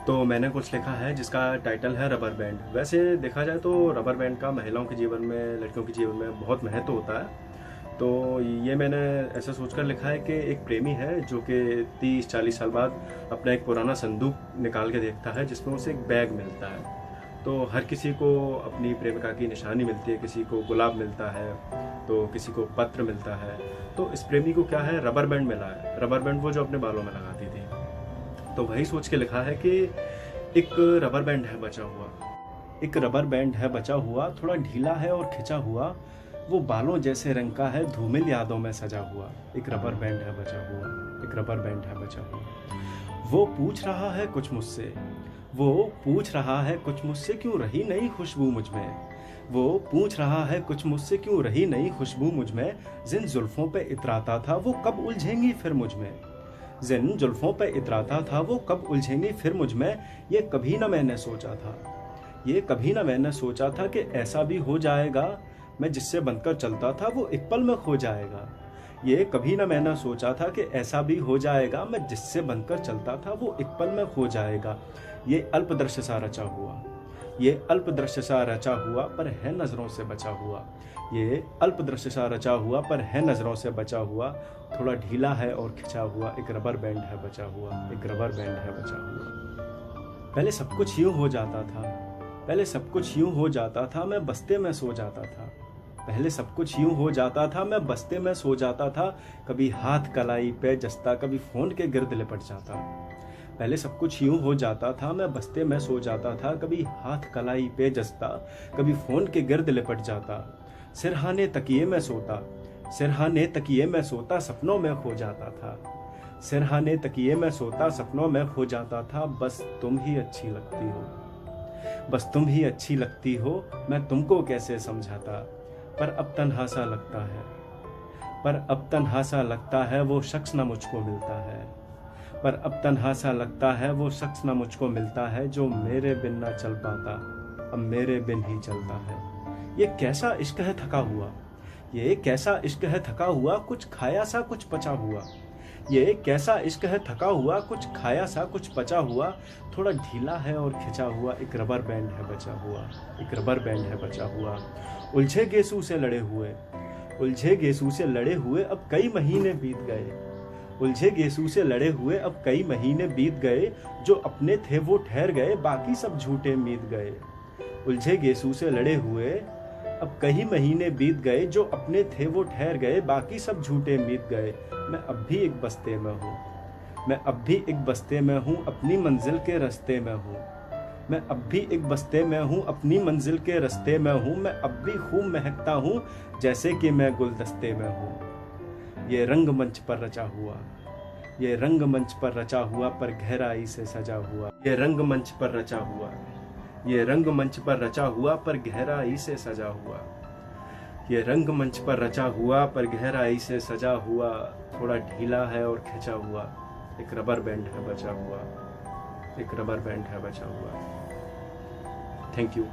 तो मैंने कुछ लिखा है जिसका टाइटल है रबर बैंड। वैसे देखा जाए तो रबर बैंड का महिलाओं के जीवन में, लड़कियों के जीवन में बहुत महत्व होता है। तो ये मैंने ऐसा सोचकर लिखा है कि एक प्रेमी है जो कि 30-40 साल बाद अपना एक पुराना संदूक निकाल के देखता है जिसमें उसे एक बैग मिलता है। तो हर किसी को अपनी प्रेमिका की निशानी मिलती है, किसी को गुलाब मिलता है तो किसी को पत्र मिलता है। तो इस प्रेमी को क्या है, रबर बैंड मिला है। रबर बैंड वो जो अपने बालों में लगाती थी। तो वही सोच के लिखा है कि एक रबर बैंड है बचा हुआ, एक रबर बैंड है बचा हुआ, थोड़ा ढीला है और खिंचा हुआ, वो बालों जैसे रंग का है, धूमिल यादों में सजा हुआ। एक रबर बैंड है बचा हुआ, एक रबर बैंड है बचा हुआ। वो पूछ रहा है कुछ मुझसे, वो पूछ रहा है कुछ मुझसे, क्यों रही नई खुशबू मुझ में। वो पूछ रहा है कुछ मुझसे, क्यों रही नई खुशबू मुझ में। जिन जुल्फों पे इतराता था वो कब उलझेंगी फिर मुझ में। जिन जुल्फों पे इतराता था वो कब उलझेंगी फिर मुझ में। ये कभी ना मैंने सोचा था, ये कभी ना मैंने सोचा था कि ऐसा भी हो जाएगा। मैं जिससे बनकर चलता था वो एक पल में खो जाएगा। ये कभी ना मैंने सोचा था कि ऐसा भी हो जाएगा। मैं जिससे बनकर चलता था वो एक पल में खो जाएगा। ये अल्पदृश्य सा रचा हुआ, ये अल्पदृश्य सा रचा हुआ पर है नजरों से बचा हुआ। ये अल्पदृश्य सा रचा हुआ पर है नजरों से बचा हुआ। थोड़ा ढीला है और खिंचा हुआ, एक रबर बैंड है बचा हुआ, एक रबर बैंड है बचा हुआ। पहले सब कुछ यूं हो जाता था, पहले सब कुछ यूं हो जाता था, मैं बस्ते में सो जाता था। पहले सब कुछ यूं हो जाता था, मैं बस्ते में सो जाता था। कभी हाथ कलाई पे जस्ता, कभी फोन के गिर्द लिपट जाता। पहले सब कुछ यूं हो जाता था, मैं बस्ते में सो जाता था। कभी हाथ कलाई पे जस्ता, कभी फोन के गिर्द लिपट जाता। सिरहाने तकिए में सोता, सिरहाने तकिए में सोता, सपनों में खो जाता था। सिरहाने तकिए में सोता, सपनों में खो जाता था। बस तुम ही अच्छी लगती हो, बस तुम ही अच्छी लगती हो, मैं तुमको कैसे समझाता। पर अब तन्हा सा लगता है, पर अब तन्हा सा लगता है, वो शख्स ना मुझको मिलता है। पर अब तन्हा सा लगता है, वो शख्स ना मुझको मिलता है, जो मेरे बिन ना चल पाता, अब मेरे बिन ही चलता है। ये कैसा इश्क है थका हुआ, ये कैसा इश्क है थका हुआ, कुछ खाया सा कुछ पचा हुआ। ये कैसा इश्क है थका हुआ, कुछ खाया सा कुछ पचा हुआ। थोड़ा ढीला है और खिंचा हुआ, एक रबर बैंड है बचा हुआ, एक रबर बैंड है बचा हुआ। उलझे गेसू से लड़े हुए, उलझे गेसू से लड़े हुए, अब कई महीने बीत गए। उलझे गेसू से लड़े हुए, अब कई महीने बीत गए। जो अपने थे वो ठहर गए, बाकी सब झूठे मीत गए। उलझे गेसू से लड़े हुए, अब कई महीने बीत गए। जो अपने थे वो ठहर गए, बाकी सब झूठे मीत गए। मैं अब भी एक बस्ते में हूँ, मैं अब भी एक बस्ते में हूँ, अपनी मंजिल के रास्ते में हूँ। मैं अब भी एक बस्ते में हूँ, अपनी मंजिल के रास्ते में हूँ। मैं अब भी खूब महकता हूँ, जैसे कि मैं गुलदस्ते में हूँ। ये रंग मंच पर रचा हुआ, ये रंग मंच पर रचा हुआ, पर गहराई से सजा हुआ। ये रंग मंच पर रचा हुआ, ये रंग मंच पर रचा हुआ, पर गहराई से सजा हुआ। ये रंग मंच पर रचा हुआ, पर गहराई से सजा हुआ। थोड़ा ढीला है और खिंचा हुआ, एक रबर बैंड है बचा हुआ, एक रबर बैंड है बचा हुआ। Thank you.